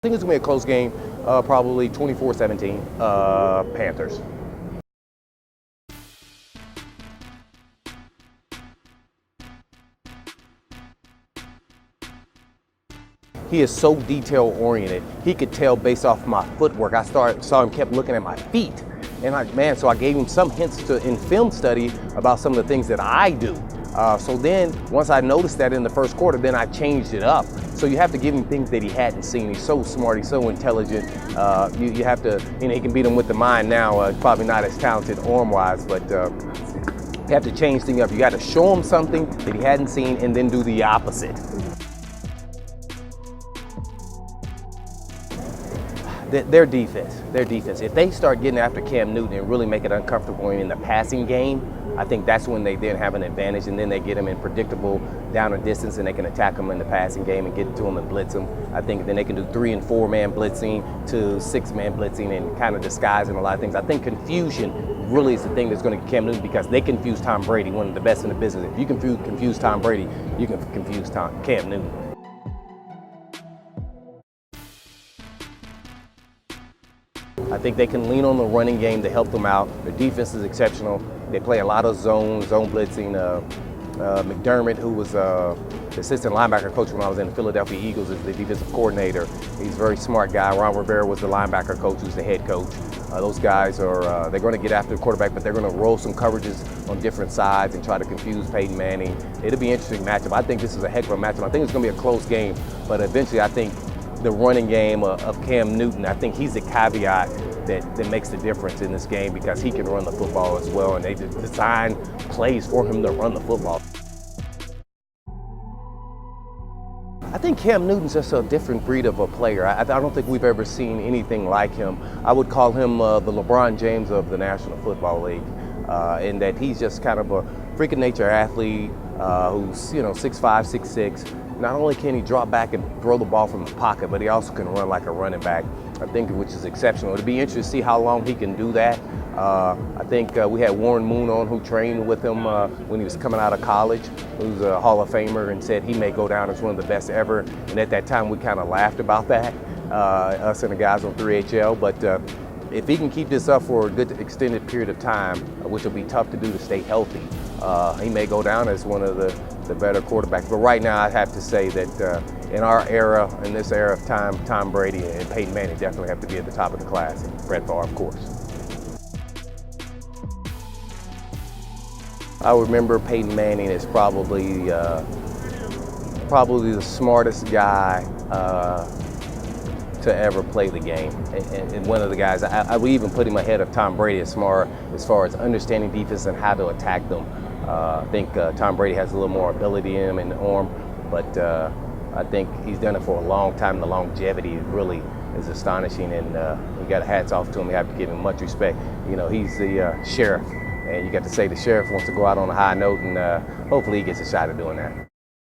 think it's going to be a close game, probably 24-17, Panthers. He is so detail-oriented. He could tell based off my footwork. I saw him kept looking at my feet. And so I gave him some hints in film study about some of the things that I do. So then, once I noticed that in the first quarter, then I changed it up. So you have to give him things that he hadn't seen. He's so smart, he's so intelligent. You have to, he can beat him with the mind now. Probably not as talented arm-wise, but you have to change things up. You got to show him something that he hadn't seen and then do the opposite. Their defense. If they start getting after Cam Newton and really make it uncomfortable in the passing game, I think that's when they then have an advantage, and then they get him in predictable down and distance, and they can attack him in the passing game and get to him and blitz him. I think then they can do 3- and 4-man blitzing to 6-man blitzing and kind of disguising a lot of things. I think confusion really is the thing that's going to get Cam Newton, because they confuse Tom Brady, one of the best in the business. If you can confuse Tom Brady, you can confuse Cam Newton. I think they can lean on the running game to help them out. Their defense is exceptional. They play a lot of zone blitzing. McDermott, who was the assistant linebacker coach when I was in the Philadelphia Eagles, is the defensive coordinator. He's a very smart guy. Ron Rivera was the linebacker coach, who's the head coach. Those guys are, they're going to get after the quarterback, but they're going to roll some coverages on different sides and try to confuse Peyton Manning. It'll be an interesting matchup. I think this is a heck of a matchup. I think it's going to be a close game, but eventually I think the running game of Cam Newton, I think he's the caveat that makes the difference in this game, because he can run the football as well, and they design plays for him to run the football. I think Cam Newton's just a different breed of a player. I don't think we've ever seen anything like him. I would call him the LeBron James of the National Football League, in that he's just kind of a freak of nature athlete who's 6'5", 6'6". Not only can he drop back and throw the ball from the pocket, but he also can run like a running back, I think, which is exceptional. It'll be interesting to see how long he can do that. I think we had Warren Moon on, who trained with him when he was coming out of college, who's a Hall of Famer, and said he may go down as one of the best ever. And at that time, we kind of laughed about that, us and the guys on 3HL. But if he can keep this up for a good extended period of time, which will be tough to do to stay healthy, he may go down as one of the better quarterbacks. But right now, I have to say that in our era, in this era of time, Tom Brady and Peyton Manning definitely have to be at the top of the class, and Brett Favre, of course. I remember Peyton Manning as probably the smartest guy to ever play the game, and one of the guys. I would even put him ahead of Tom Brady as far as understanding defense and how to attack them. I think Tom Brady has a little more ability in him in the arm, but I think he's done it for a long time. The longevity really is astonishing, and we got hats off to him. We have to give him much respect. He's the sheriff, and you got to say the sheriff wants to go out on a high note, and hopefully he gets a shot at doing that.